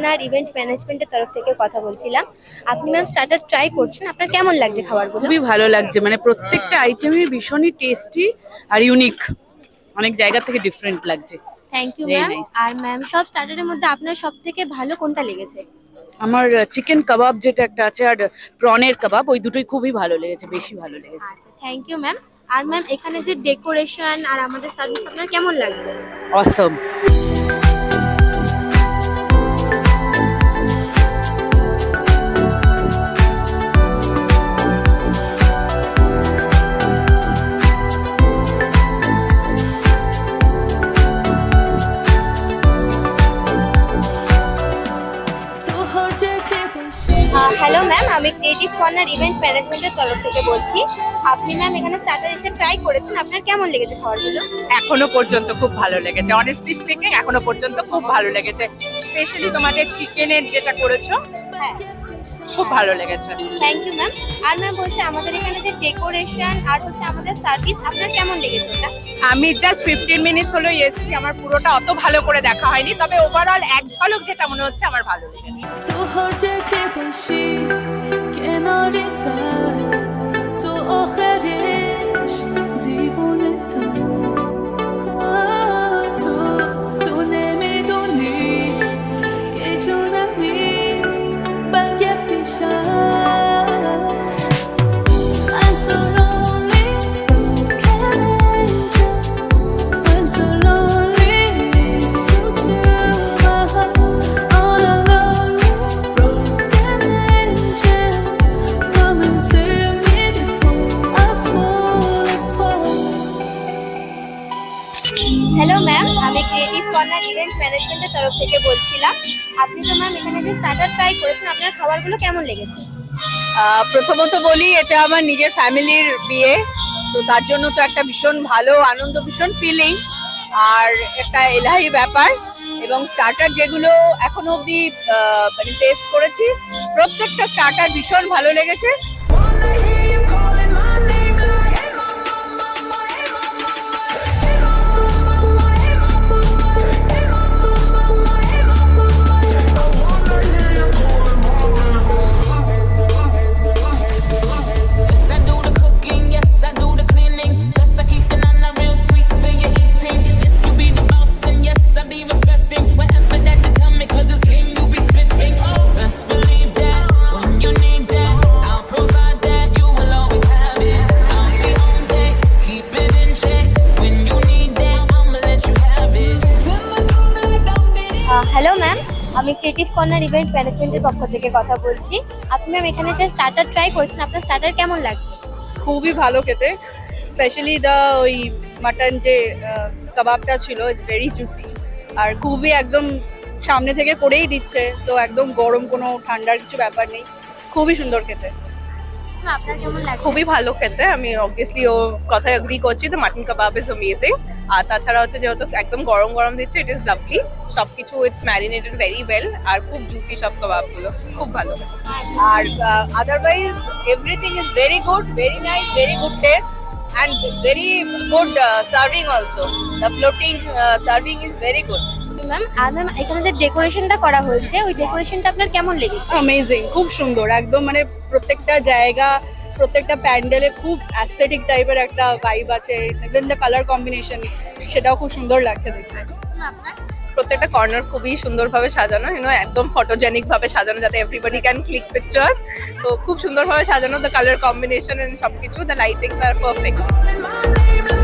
Corner event ম্যানেজমেন্টের তরফ থেকে কথা বলছিলাম। আপনি ম্যাম স্টার্টার ট্রাই করছেন, আপনার কেমন লাগছে খাবারগুলো? খুবই ভালো লাগছে, মানে প্রত্যেকটা আইটেমই ভীষণই টেস্টি আর ইউনিক, অনেক জায়গা থেকে ডিফারেন্ট লাগছে। Thank you Very ma'am. nice. আর ম্যাম সব স্টার্টারের মধ্যে আপনার সব থেকে ভালো কোনটা লেগেছে? আমার চিকেন কাবাব যেটা একটা আছে আর প্রনের কাবাব, ওই দুটোই খুবই ভালো লেগেছে, বেশি ভালো লেগেছে। আচ্ছা, থ্যাংক ইউ ম্যাম। আর ম্যাম এখানে যে ডেকোরেশন আর আমাদের সার্ভিস আপনার কেমন লাগছে? অসম। হ্যালো ম্যাম, আমি ক্রিয়েটিভ কর্নার ইভেন্ট ম্যানেজমেন্টের তরফ থেকে বলছি। আপনি ম্যাম এখানে স্টার্টার এসে ট্রাই করেছেন, আপনার কেমন লেগেছে খাবারগুলো? এখনো পর্যন্ত খুব ভালো লেগেছে, অনেস্টলি স্পিকিং এখনো পর্যন্ত খুব ভালো লেগেছে। স্পেশালি তোমাদের চিকেনের যেটা করেছো, হ্যাঁ, খুব ভালো লেগেছে। Thank you ma'am. আর ম্যাম বলছে আমাদের এখানে যে ডেকোরেশন আর হচ্ছে আমাদের সার্ভিস আপনার কেমন লেগেছে ওটা? আমি জাস্ট 15 মিনিটস হলো এসেছি, আমার পুরোটা অত ভালো করে দেখা হয়নি, তবে ওভারঅল এক ঝলক যেটা মনে হচ্ছে আমার ভালো লেগেছে। تو هرچه که باشی کنارتم تو آخرش دیوونتم تو نمیدونی که جونمی برگرد پیشم I'm so lonely, broken angel. I'm so lonely, listen to my heart. All alone, broken angel. Come and save me before I fall apart. Hello ma'am, আমি ক্রিয়েটিভ কর্নার ইভেন্ট ম্যানেজমেন্টের তরফ থেকে বলছিলাম। আপনি তো ম্যাম এখানে যে স্টার্টার ট্রাই করেছেন, আপনার খাবারগুলো কেমন লেগেছে? প্রথমত বলি, এটা আমার নিজের ফ্যামিলির বিয়ে, তো তার জন্য তো একটা ভীষণ ভালো আনন্দ, ভীষণ ফিলিং আর একটা এলাহি ব্যাপার। এবং স্টার্টার যেগুলো এখনো অবধি মানে টেস্ট করেছি, প্রত্যেকটা স্টার্টার ভীষণ ভালো লেগেছে। Yes, I do the cooking, yes, I do the cleaning. Plus, I keep the nana real sweet for your eating. Yes, you be the boss, and yes, I be respecting whatever that you tell me, cause it's game you be spitting. Oh, best believe that when you need that, I'll provide that. You will always have it. I'll be on deck, keep it in check. When you need that, I'ma let you have it. Hello ma'am, আমি creative corner event ম্যানেজমেন্টের পক্ষ থেকে কথা বলছি। আপনি ma'am এখানে এসে starter try করেছেন, আপনার স্টার্টার কেমন লাগছে? খুবই ভালো খেতে, স্পেশালি দা ওই মাটন যে কাবাবটা ছিল, ইটস ভেরি জুসি আর খুবই একদম সামনে থেকে করেই দিচ্ছে, তো একদম গরম, কোনো ঠান্ডার কিছু ব্যাপার নেই, খুবই সুন্দর খেতে। ম্যাম, আপনার কেমন লাগছে? খুবই ভালো খেতে, আমি অবভিয়াসলি ও কথায় এগ্রি করছি, the mutton kebab is amazing. আর তাছাড়া হচ্ছে যেহেতু একদম গরম গরম দিচ্ছে, ইট ইজ লাভলি, সবকিছু ইটস ম্যারিনেটেড ভেরি ওয়েল আর খুব জুসি সব কাবাবগুলো, খুব ভালো। আর otherwise everything is very good, very nice, very good taste and very good serving also. The floating serving is very good. Ma'am, আর ম্যাম এখানে যে ডেকোরেশনটা করা হয়েছে, ওই ডেকোরেশনটা আপনার কেমন লেগেছে? অ্যামেজিং, খুব সুন্দর, একদম মানে প্রত্যেকটা জায়গা, প্রত্যেকটা প্যান্ডেলে খুব অ্যাস্থেটিক টাইপের একটা ভাইব আছে। ইভেন দ্য কালার কম্বিনেশন, সেটাও খুব সুন্দর লাগছে দেখতে। প্রত্যেকটা কর্নার খুবই সুন্দরভাবে সাজানো, একদম ফটোজেনিক ভাবে সাজানো, যাতে এভরিবডি ক্যান ক্লিক পিকচার্স। তো খুব সুন্দরভাবে সাজানো, দ্য কালার কম্বিনেশন এন্ড সবকিছু, দ্য লাইটিংস আর পারফেক্ট। Calling my name